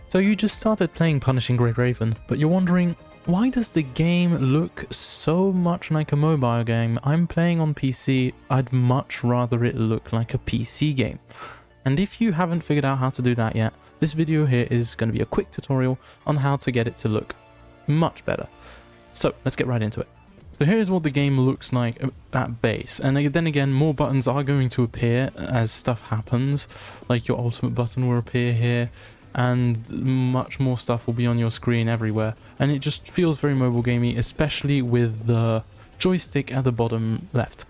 So you just started playing Punishing Great Raven, but you're wondering, why does the game look so much like a mobile game? I'm playing on PC, I'd much rather it look like a PC game. And if you haven't figured out how to do that yet, this video here is going to be a quick tutorial on how to get it to look much better. So let's get right into it. So here's what the game looks like at base, and then again more buttons are going to appear as stuff happens, like your ultimate button will appear here, and much more stuff will be on your screen everywhere, and it just feels very mobile gamey, especially with the joystick at the bottom left.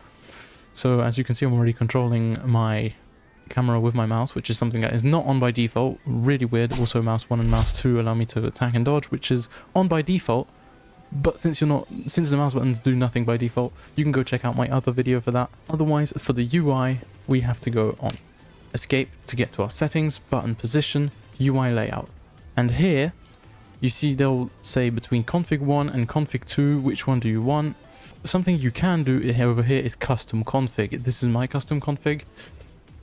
So as you can see, I'm already controlling my camera with my mouse, which is something that is not on by default. Really weird. Also mouse 1 and mouse 2 allow me to attack and dodge, which is on by default, but since the mouse buttons do nothing by default, you can go check out my other video for that. Otherwise, for the UI, we have to go on escape to get to our settings, button position, UI layout. And here, you see they'll say between config 1 and config 2, which one do you want? Something you can do over here is custom config. This is my custom config,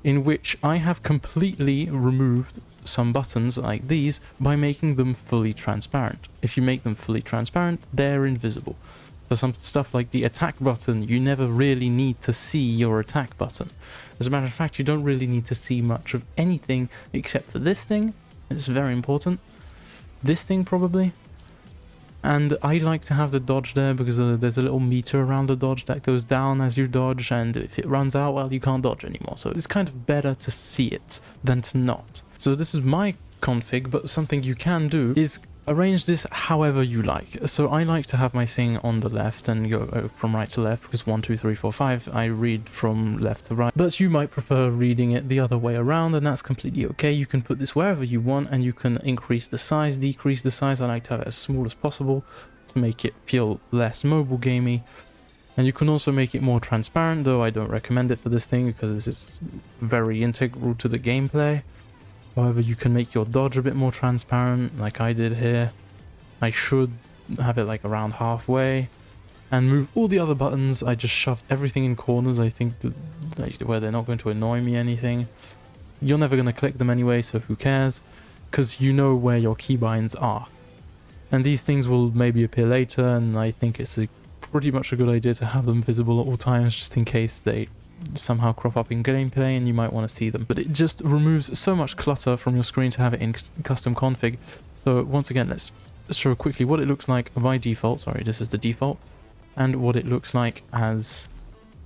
in which I have completely removed some buttons like these by making them fully transparent. If you make them fully transparent, they're invisible. So some stuff like the attack button, you never really need to see your attack button. As a matter of fact, you don't really need to see much of anything except for this thing. It's very important. This thing probably. And I like to have the dodge there because there's a little meter around the dodge that goes down as you dodge, and if it runs out, well, you can't dodge anymore. So it's kind of better to see it than to not. So this is my config, but something you can do is arrange this however you like. So I like to have my thing on the left and go from right to left, because 1, 2, 3, 4, 5, I read from left to right. But you might prefer reading it the other way around, and that's completely okay. You can put this wherever you want, and you can increase the size, decrease the size. I like to have it as small as possible to make it feel less mobile gamey. And you can also make it more transparent, though I don't recommend it for this thing because this is very integral to the gameplay. However, you can make your dodge a bit more transparent, like I did here. I should have it like around halfway. And move all the other buttons. I just shoved everything in corners, I think, like, where they're not going to annoy me anything. You're never going to click them anyway, so who cares? Because you know where your keybinds are. And these things will maybe appear later, and I think it's pretty much a good idea to have them visible at all times, just in case they somehow crop up in gameplay and you might want to see them. But it just removes so much clutter from your screen to have it in custom config. So once again, let's show quickly what it looks like by default. Sorry, this is the default, and what it looks like as...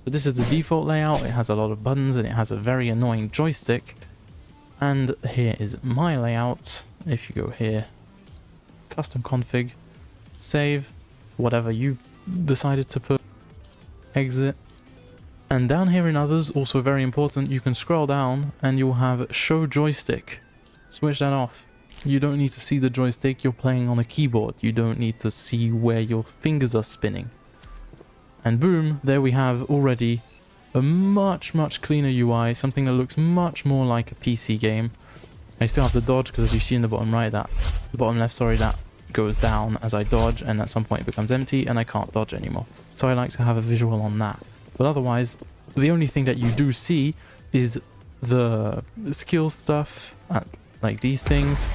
So this is the default layout. It has a lot of buttons and it has a very annoying joystick. And here is my layout. If you go here, custom config, save, whatever you decided to put, exit. And down here in others, also very important, you can scroll down and you'll have show joystick. Switch that off. You don't need to see the joystick, you're playing on a keyboard. You don't need to see where your fingers are spinning. And boom, there we have already a much cleaner UI, something that looks much more like a PC game. I still have the dodge because, as you see in the bottom right, the bottom left, sorry, that goes down as I dodge, and at some point it becomes empty and I can't dodge anymore. So I like to have a visual on that. But otherwise, the only thing that you do see is the skill stuff, like these things.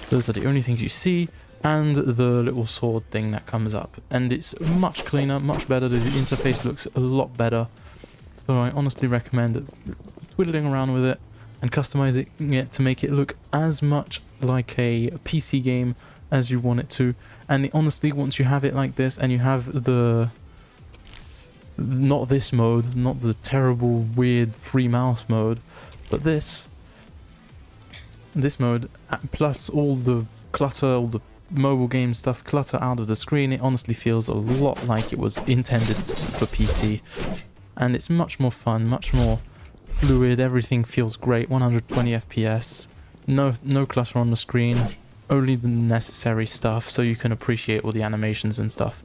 Those are the only things you see, and the little sword thing that comes up. And it's much cleaner, much better. The interface looks a lot better. So I honestly recommend twiddling around with it and customizing it to make it look as much like a PC game as you want it to. And honestly, once you have it like this and you have the... not this mode, not the terrible weird free mouse mode, but this mode, plus all the clutter, all the mobile game stuff clutter out of the screen, it honestly feels a lot like it was intended for PC. And it's much more fun, much more fluid, everything feels great, 120 FPS, no clutter on the screen, only the necessary stuff so you can appreciate all the animations and stuff.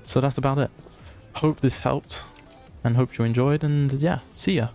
So that's about it. Hope this helped, and hope you enjoyed, and yeah, see ya.